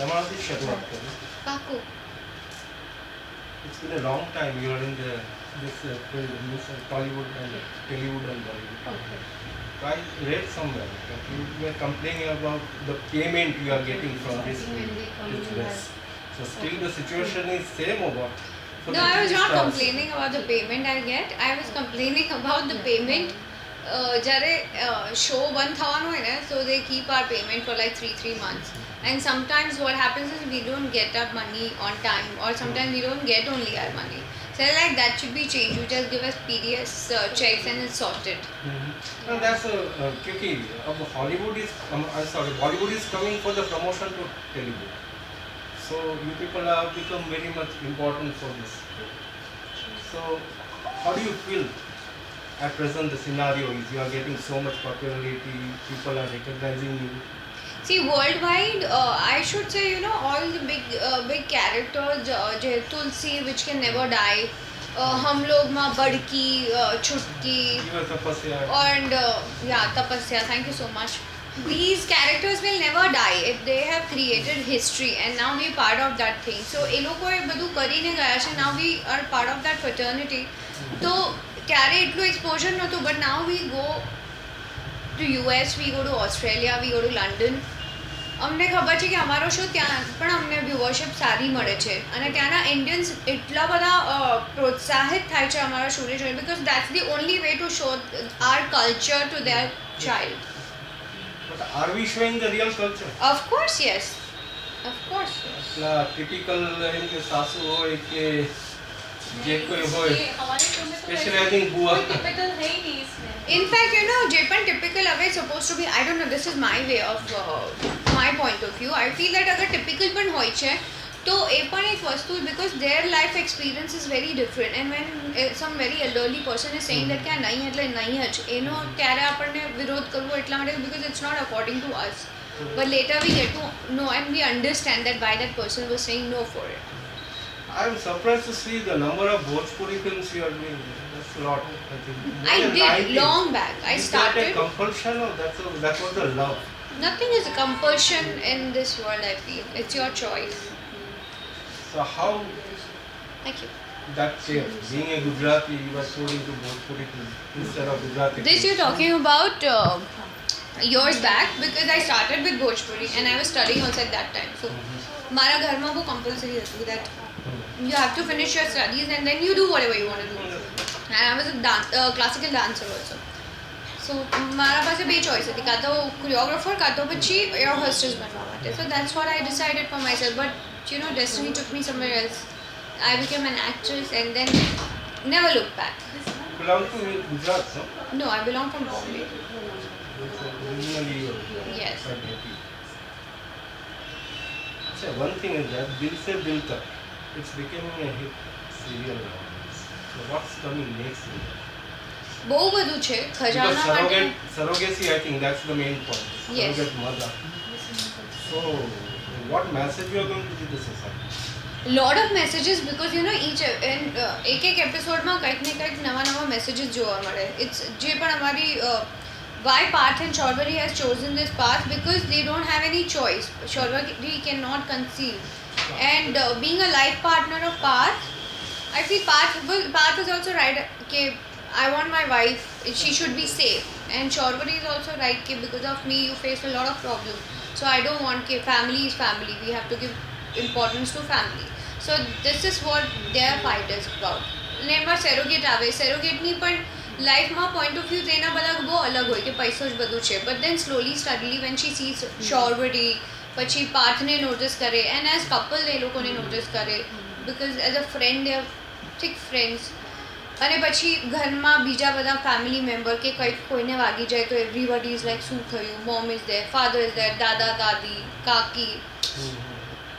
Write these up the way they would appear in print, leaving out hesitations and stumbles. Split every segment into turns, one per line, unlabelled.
તમારાથી શરૂઆત કરું.
પાકું.
It's been a long time you are in this Tollywood and Tollywood and Bollywood.
Okay.
So I read somewhere that you were complaining about the payment you are getting from this business. So still the situation is same or what? For
No,
the
I was
TV
not
stars.
complaining about the payment I get. I was complaining about the payment. જ્યારે show બંધ થવાનું હોય ને, so they keep our payment for like 3 months. And sometimes what happens is we don't get our money on time, or sometimes we don't get only our money. So like that should be changed. You just give us PDS checks and it's sorted.
And that's क्योंकि अब Hollywood is Bollywood is coming for the promotion to Telugu. So you people have become very much important for this. So how do you feel at present? The scenario is you are getting so much popularity, people are recognizing you.
See, worldwide, I should say, all the big characters, Tulsi, which can never die, Hum Log Ma Badki, Chutki,
Even Tapasya.
and Tapasya, thank you so much. These characters will never die. They have created history and now we are part of that thing. So, એ લોકોએ બધું કરીને ગયા છે. Now we are part of that fraternity. તો ક્યારે એટલું exposure નહોતું, but now we go to US, we go to Australia, we go to London. અમને ખબર છે કે અમારો શો ત્યાં પણ અમને વ્યુઅરશિપ સારી મળે છે અને ત્યાંના ઇન્ડિયન્સ એટલા બધા પ્રોત્સાહિત થાય છે અમારા શોને જોઈને, because that's the only way to show our culture to their child.
But are we showing the real culture?
Of course, yes. Of course, yes.
Typical एम के सासू હોય કે જે કોઈ હોય, especially I think बुआ.
In fact, જે પણ typical હવે supposed to be, I don't know, this is my way of my point of view. I feel that અગર typical પણ હોય છે તો એ પણ એક વસ્તુ, because their life experience is very different, and when some very elderly person is saying that કે આ નહીં એટલે નહીં જ, એનો ત્યારે આપણને વિરોધ કરવો એટલા માટે, because it's not according to us. But later we get to know and we understand that why that person was saying no for it.
I am surprised to see the number of Bhojpuri films you are doing. That's a lot. I think.
I did long back. I
Is that a
started.
compulsion or that was the love?
Nothing is a compulsion in this world, I feel. It's your choice.
So how
Thank you.
that changed? Being a Gujarati, you were so into Bhojpuri films instead of Gujarati.
This you're talking about years back, because I started with Bhojpuri and I was studying also at that time. So, મારા ઘરમાં બહુ compulsory હતું that you have to finish your studies and then you do whatever you want to do. And I was a classical dancer also. So, મારા પાસે બે choice હતી, કાં તો choreographer, કાં તો પછી air hostess બનવા માટે. So that's what I decided for myself. But destiny took me somewhere else. I became an actress and then never looked back.
You belong to Gujarat, no?
No, I belong from Bombay.
So originally you are
Yes.
quite happy. So one thing is that Dil Se Dil Tak, it's becoming a hit serial nowadays. So what's coming next?
બહુ બધું છે
Because
ખજાના માટે.
surrogacy, I think that's the main point.
Yes.
Surrogate mother. So what message you are going to give the society?
Lot of messages, because each and એક એપિસોડમાં કંઈક ને કંઈક નવા નવા મેસેજીસ જોવા મળે. It's જે પણ અમારી why Parth and Shaurvari has chosen this path, because they don't have any choice. Shaurvari cannot conceive, and being a life partner of Parth, I feel Parth is also right. Okay, I want my wife, she should be safe, and Shaurvari is also right. Okay, because of me you face a lot of problems, so I don't want. Okay, family is family. We have to give importance to family. So this is what their fight is about. ને એમાં સેરોગેટ આવે, સેરોગેટની પણ લાઈફમાં point of view તેના બધા બહુ અલગ હોય કે પૈસો જ બધું છે. But then slowly steadily when she sees Sharvari, પછી પાર્થને નોટિસ કરે, એન્ડ એઝ કપલ એ લોકોને નોટિસ કરે, because as a friend they are thick friends. અને પછી ઘરમાં બીજા બધા ફેમિલી મેમ્બર કે કંઈક કોઈને વાગી જાય તો એવરીબડી ઇઝ લાઈક શું થયું, mom is there, father is there, દાદા દાદી, કાકી,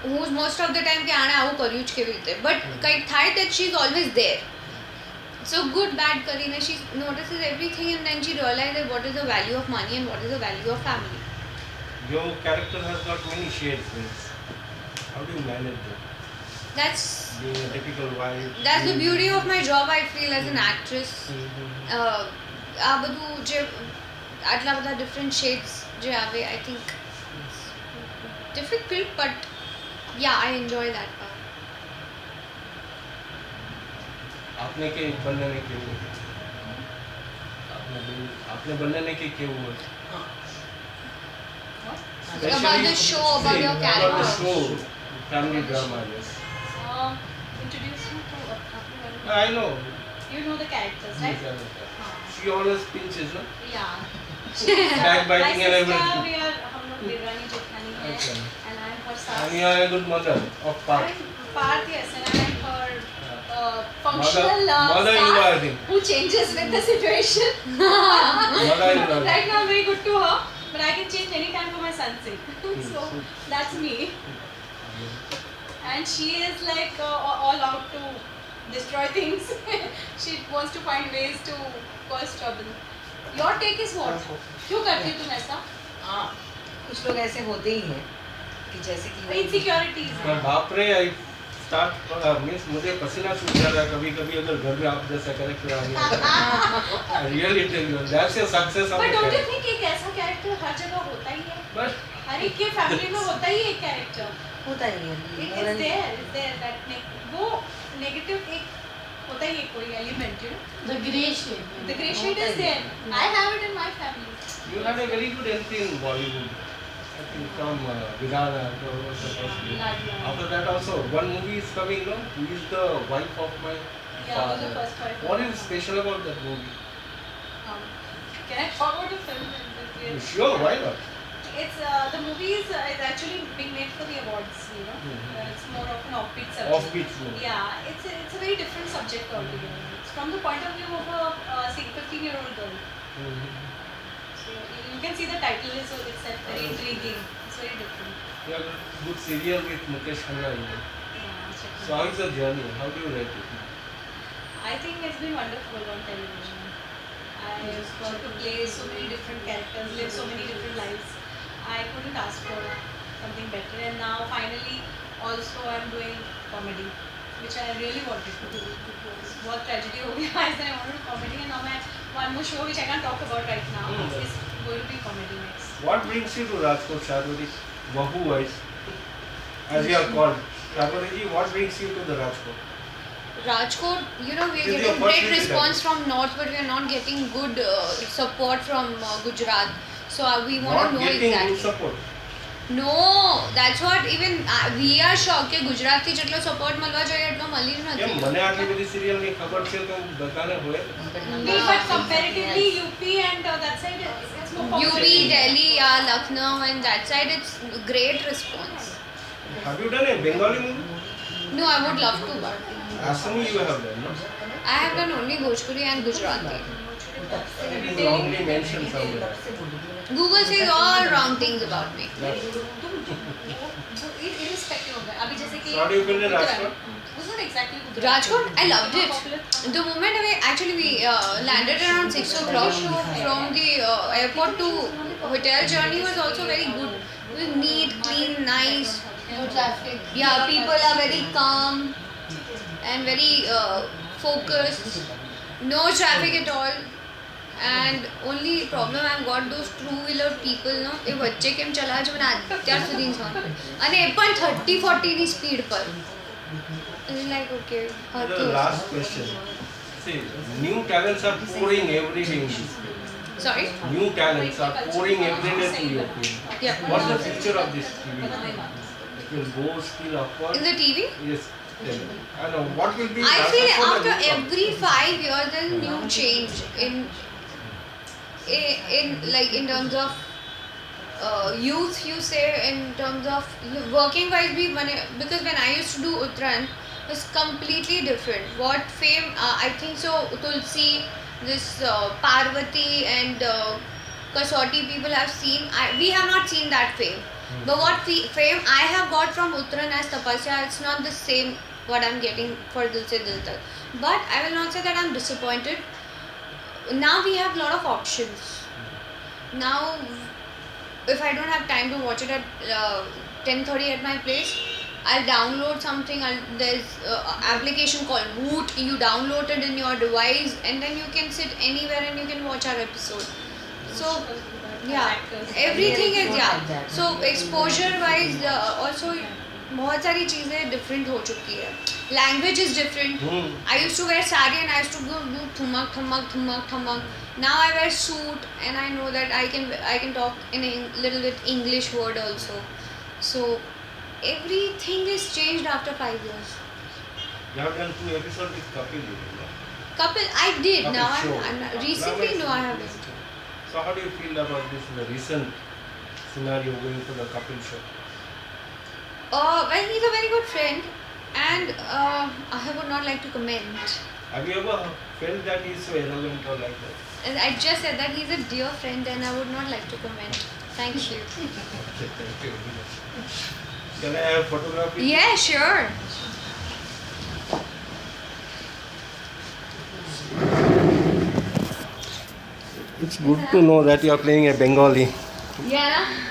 who's most of the time કે આણે આવું કર્યું જ કેવી રીતે, બટ કંઈક થાય that she is always there. So good bad કરીને she notices everything, and then she realizes what is the value of money and what is the value of family.
Your character has got many shades. How do you manage that?
That's
Being a typical wife.
that's the beauty of my job, I feel, as an actress. આ બધું જે આટલા બધા different shades જે આવે, I think difficult, but Yeah, I enjoy that part.
આપને કે બંનેને કેવું આપને બંનેને કે કેવું હોય
About the show, about your
about the
character.
show, family drama, yes.
Introduce you to
I know.
you know the characters, right?
She always pinches, no?
Yeah.
Backbiting
My
and
sister,
everything.
we are हम लोग देवरानी जेठानी हैं,
Okay.
and I am her
And
सास.
you are a good mother of Parth.
I'm Parth, yes, and I am her functional
Mother you
staff
are, I think.
who changes with the situation.
Mother you are.
Right now I'm very good to her, but I can change any time for my son's sake. So that's me. And she is like all out to destroy things. She wants to find ways to cause trouble. Your take is what? क्यों करती हो तुम ऐसा?
हाँ कुछ लोग ऐसे होते ही हैं कि जैसे कि
Insecurities.
मैं बाप रे आई स्टार्ट मीन्स मुझे पसीना छूट जा रहा है कभी कभी अगर घर में आप जैसा कैरेक्टर आ गया really tell you that's your success of
But don't you think एक ऐसा character हर जगह होता ही है?
बट
हर एक के फैमिली में होता ही एक कैरेक्टर.
होता ही है
It's there that वो नेगेटिव एक होता ही है कोई element you know.
The grey shade.
The grey shade is there. I have it in my family.
you had a very good entry in Bollywood I think from Virana after that also one movie is coming no who is the wife of my
Yeah, was
father
the first wife.
what is special about that movie
Can I talk about the film?
sure why not
It's the movie is actually being made for the awards. You know, it's more of an offbeat subject.
offbeat movie
Yeah, it's a very different subject altogether. It's from the point of view of a 15-year-old girl. So you can see the title is it's very intriguing. It's very different.
you have a good serial with Mukesh Khanna in it.
Yeah, check it
So
out.
how is the journey? How do you rate it?
I think it's been wonderful on television. I got to play so many different characters, live so many different lives. I couldn't ask for something better. And now finally, also I'm doing comedy, which I really wanted to do. बहुत tragedy हो गया is that I wanted to do comedy, and now my one more show which I can't talk about right now is going to be comedy next.
What brings you to Rajkot, Shadwari? Vahu wise, as you are called. Shadwari ji, what brings you to the Rajkot?
Rajkot, you know, we're
This is
getting
your first
great
visit,
response from North, but we're not getting good support from Gujarat. So we want
Not
to know
getting
exactly.
good support.
No, that's what even we are shocked કે ગુજરાતથી જેટલો support મળવા જોઈએ એટલો મળી જ
કેમ
નથી.
મને આટલી બધી સિરિયલ ની ખબર છે તો બધાને હોય
No, but comparatively UP and that side it's more popular.
UP, Delhi, yeah, Lucknow, and that side it's great response.
have you done a Bengali movie
No, I would love to, but
Assami you have done no
I have done only Bhojpuri and Gujarati.
it is wrongly mentioned somewhere
Google says all wrong things about me.
Irrespective of that. अभी जैसे कि
So how do you feel in Rajkot?
was not exactly Gujarat.
Rajkot, I loved it. The moment we landed around 6 o'clock from the airport to hotel journey was also very good. It was neat, clean, nice.
No traffic.
Yeah, people are very calm and very focused. No traffic at all. And only problem I've got those two-wheeler people, no, એ વચ્ચે કેમ ચલાવે છે મને અત્યાર સુધી નહીં સમજ પડે. અને એ પણ 30-40 ની સ્પીડ પર. It's like, okay,
the last question see new talents are pouring every day in this field.
Sorry?
New talents are pouring every day to your field.
Yeah.
What's the future of this TV? It will go still upward.
In the TV?
Yes. Tell me. I know. What will be?
I feel
Rajkot for the
after
new
every 5 years there's a new change in in terms of youth, you say, in terms of working wise bhi because when I used to do Uttaran it was completely different. What fame I think so Tulsi, this Parvati and Kasoti people have seen, we have not seen that fame. But what fame I have got from Uttaran as Tapasya, it's not the same what I'm getting for Dil Se Dil Tak. But I will not say that I'm disappointed. Now we have a lot of options. Now if I don't have time to watch it at 10:30 at my place, I'll download something. There's application called Woot. You download it in your device and then you can sit anywhere and you can watch our episode. So yeah, everything is, yeah. So exposure wise also बहुत सारी चीज़ें different हो चुकी है. Language is different. I used to wear sari and I used to do thumak thumak thumak thumak. Now I wear suit and I know that I can talk in a little bit English word also. So everything is changed after 5 years.
You have done 2 episodes with Kapil, you know.
Couple, I did.
Kapil
Now
show.
I'm not, recently
Now
no I
it's-
haven't.
So how do you feel about this, the recent scenario going for the Kapil show?
Well, he's a very good friend, and I would not like to comment.
Have you ever felt that he's so arrogant or like that?
And I just said that he's a dear friend, and I would not like to comment. Thank you.
Okay, thank you. Can I have photography?
Yeah, sure.
It's good to know that you are playing a Bengali.
Yeah.